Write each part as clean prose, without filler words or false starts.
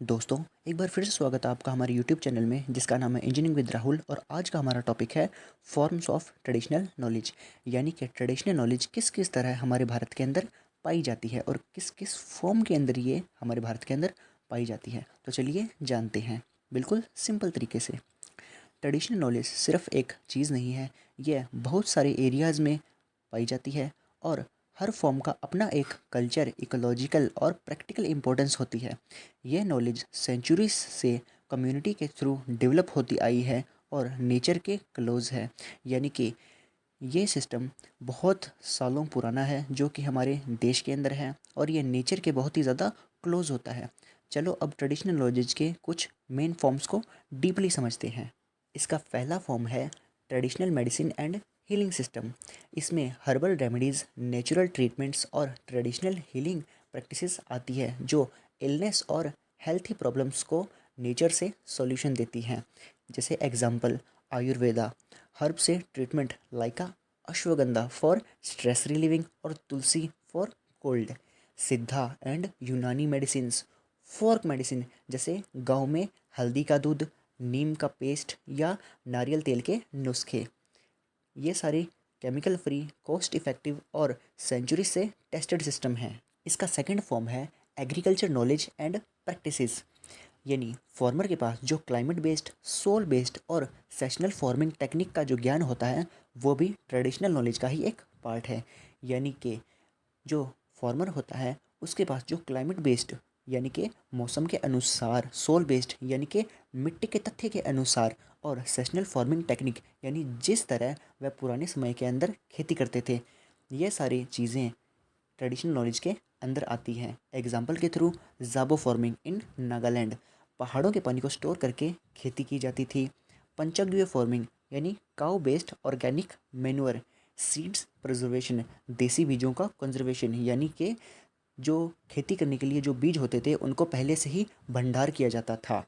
दोस्तों, एक बार फिर से स्वागत है आपका हमारे यूट्यूब चैनल में जिसका नाम है इंजीनियरिंग विद राहुल। और आज का हमारा टॉपिक है फॉर्म्स ऑफ ट्रेडिशनल नॉलेज, यानी कि ट्रेडिशनल नॉलेज किस किस तरह हमारे भारत के अंदर पाई जाती है और किस किस फॉर्म के अंदर ये हमारे भारत के अंदर पाई जाती है। तो चलिए जानते हैं बिल्कुल सिंपल तरीके से। ट्रेडिशनल नॉलेज सिर्फ एक चीज़ नहीं है, यह बहुत सारे एरियाज़ में पाई जाती है और हर फॉर्म का अपना एक कल्चर, इकोलॉजिकल और प्रैक्टिकल इम्पोर्टेंस होती है। यह नॉलेज सेंचुरीज से कम्युनिटी के थ्रू डेवलप होती आई है और नेचर के क्लोज है, यानी कि ये सिस्टम बहुत सालों पुराना है जो कि हमारे देश के अंदर है और ये नेचर के बहुत ही ज़्यादा क्लोज होता है। चलो अब ट्रेडिशनल नॉलेज के कुछ मेन फॉर्म्स को डीपली समझते हैं। इसका पहला फॉर्म है traditional medicine and healing system. इसमें हर्बल रेमेडीज़, नेचुरल ट्रीटमेंट्स और ट्रेडिशनल हीलिंग प्रैक्टिसेस आती है जो इलनेस और हेल्थ प्रॉब्लम्स को नेचर से सॉल्यूशन देती हैं। जैसे एग्जांपल आयुर्वेदा, हर्ब से treatment like ashwagandha for stress relieving और तुलसी फॉर कोल्ड। सिद्धा एंड यूनानी मेडिसिन्स, फोर्क मेडिसिन जैसे गांव में हल्दी का दूध, नीम का पेस्ट या नारियल तेल के नुस्खे। ये सारे केमिकल फ्री, कॉस्ट इफ़ेक्टिव और सेंचुरी से टेस्टेड सिस्टम है। इसका सेकंड फॉर्म है एग्रीकल्चर नॉलेज एंड प्रैक्टिसेस, यानी फार्मर के पास जो क्लाइमेट बेस्ड, सोल बेस्ड और सेशनल फार्मिंग टेक्निक का जो ज्ञान होता है वो भी ट्रेडिशनल नॉलेज का ही एक पार्ट है। यानी कि जो फार्मर होता है उसके पास जो क्लाइमेट बेस्ड, यानी कि मौसम के अनुसार, सोल बेस्ड यानी कि मिट्टी के तथ्य के अनुसार, और सेशनल फार्मिंग टेक्निक यानी जिस तरह वह पुराने समय के अंदर खेती करते थे, ये सारी चीज़ें ट्रेडिशनल नॉलेज के अंदर आती हैं। एग्जाम्पल के थ्रू जाबो फार्मिंग इन नागालैंड, पहाड़ों के पानी को स्टोर करके खेती की जाती थी। पंचगव्य फार्मिंग यानी cow based organic manure, seeds preservation, देसी बीजों का कंजर्वेशन, यानी कि जो खेती करने के लिए जो बीज होते थे उनको पहले से ही भंडार किया जाता था।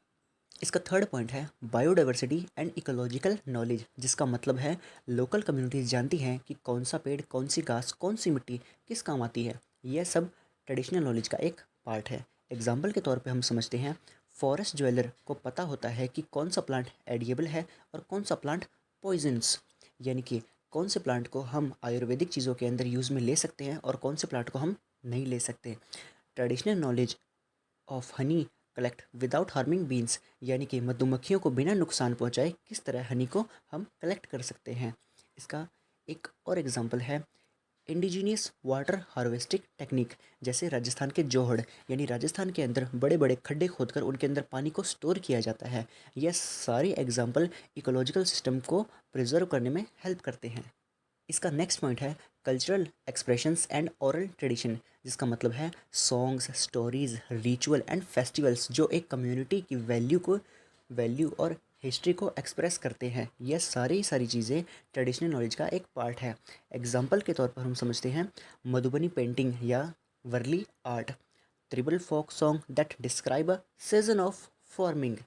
इसका थर्ड पॉइंट है बायोडाइवर्सिटी एंड इकोलॉजिकल नॉलेज, जिसका मतलब है लोकल कम्युनिटीज़ जानती हैं कि कौन सा पेड़, कौन सी घास, कौन सी मिट्टी किस काम आती है। यह सब ट्रेडिशनल नॉलेज का एक पार्ट है। एग्जाम्पल के तौर पे हम समझते हैं, फॉरेस्ट ज्वेलर को पता होता है कि कौन सा प्लांट एडिएबल है और कौन सा प्लांट पॉइजन्स, यानी कि कौन से प्लांट को हम आयुर्वेदिक चीज़ों के अंदर यूज़ में ले सकते हैं और कौन से प्लांट को हम नहीं ले सकते। Traditional knowledge of honey collect without harming beans, यानी कि मधुमक्खियों को बिना नुकसान पहुंचाए किस तरह हनी को हम कलेक्ट कर सकते हैं। इसका एक और एग्जांपल है इंडिजीनियस वाटर हार्वेस्टिंग टेक्निक, जैसे राजस्थान के जोहड़, यानी राजस्थान के अंदर बड़े बड़े खड्डे खोदकर उनके अंदर पानी को स्टोर किया जाता है। यह सारी एग्जाम्पल इकोलॉजिकल सिस्टम को प्रिजर्व करने में हेल्प करते हैं। इसका नेक्स्ट पॉइंट है cultural expressions and oral tradition, जिसका मतलब है songs, stories, ritual and festivals जो एक कम्युनिटी की वैल्यू और हिस्ट्री को एक्सप्रेस करते हैं। यह सारी चीज़ें ट्रेडिशनल नॉलेज का एक पार्ट है। एग्जाम्पल के तौर पर हम समझते हैं मधुबनी पेंटिंग या Warli art, tribal folk song that describe a season of farming,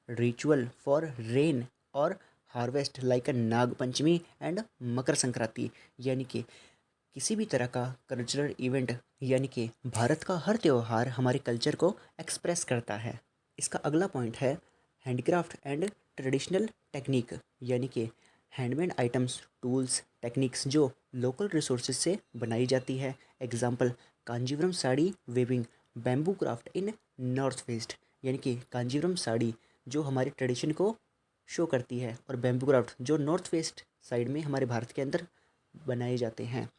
ritual for rain और harvest like a Nag Panchami and Makar Sankranti, यानी कि किसी भी तरह का कल्चरल इवेंट, यानी कि भारत का हर त्यौहार हमारे कल्चर को एक्सप्रेस करता है। इसका अगला पॉइंट है हैंडक्राफ्ट एंड ट्रेडिशनल टेक्निक, यानी कि हैंडमेड आइटम्स, टूल्स, टेक्निक्स जो लोकल रिसोर्सेज से बनाई जाती है। Example Kanjeevaram sari weaving, bamboo craft in north west, यानी कि कांजीवरम साड़ी जो हमारे ट्रेडिशन को शो करती है और बैम्बू क्राफ्ट जो नॉर्थ वेस्ट साइड में हमारे भारत के अंदर बनाए जाते हैं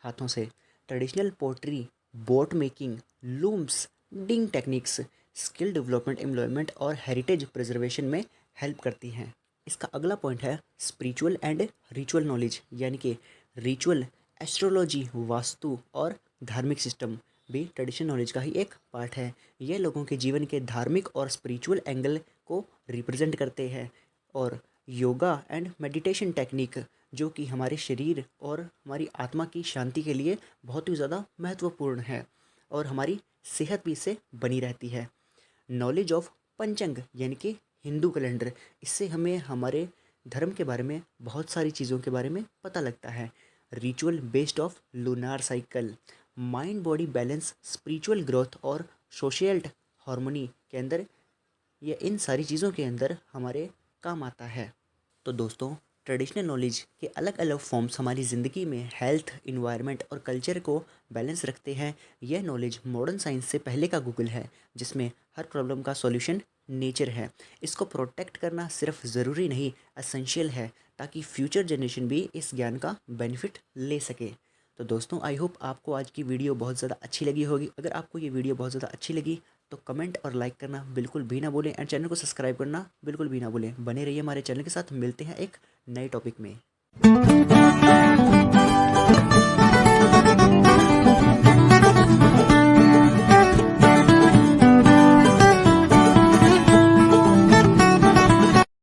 हाथों से। Traditional pottery, boat making, looms, dyeing techniques skill development, employment और हेरिटेज प्रिजर्वेशन में हेल्प करती हैं। इसका अगला पॉइंट है स्पिरिचुअल एंड रिचुअल नॉलेज, यानी कि रिचुअल, एस्ट्रोलॉजी, वास्तु और धार्मिक सिस्टम भी ट्रेडिशनल नॉलेज का ही एक पार्ट है। यह लोगों के जीवन के धार्मिक और स्पिरिचुअल एंगल को रिप्रेजेंट करते हैं। और योगा एंड मेडिटेशन टेक्निक जो कि हमारे शरीर और हमारी आत्मा की शांति के लिए बहुत ही ज़्यादा महत्वपूर्ण है और हमारी सेहत भी इससे बनी रहती है। नॉलेज ऑफ पंचांग, यानी कि हिंदू कैलेंडर, इससे हमें हमारे धर्म के बारे में बहुत सारी चीज़ों के बारे में पता लगता है। Ritual based of lunar cycle, mind body balance, spiritual growth और सोशल हार्मोनी के अंदर या इन सारी चीज़ों के अंदर हमारे काम आता है। तो दोस्तों, ट्रेडिशनल नॉलेज के अलग अलग फॉर्म्स हमारी ज़िंदगी में हेल्थ, इन्वायरमेंट और कल्चर को बैलेंस रखते हैं। यह नॉलेज मॉडर्न साइंस से पहले का गूगल है, जिसमें हर प्रॉब्लम का सॉल्यूशन नेचर है। इसको प्रोटेक्ट करना सिर्फ ज़रूरी नहीं, एसेंशियल है, ताकि फ्यूचर जनरेशन भी इस ज्ञान का बेनिफिट ले सके। तो दोस्तों, आई होप आपको आज की वीडियो बहुत ज़्यादा अच्छी लगी होगी। अगर आपको ये वीडियो बहुत ज़्यादा अच्छी लगी तो कमेंट और लाइक करना बिल्कुल भी ना भूलें एंड चैनल को सब्सक्राइब करना बिल्कुल भी ना भूलें। बने रहिए हमारे चैनल के साथ। मिलते हैं एक नए टॉपिक में।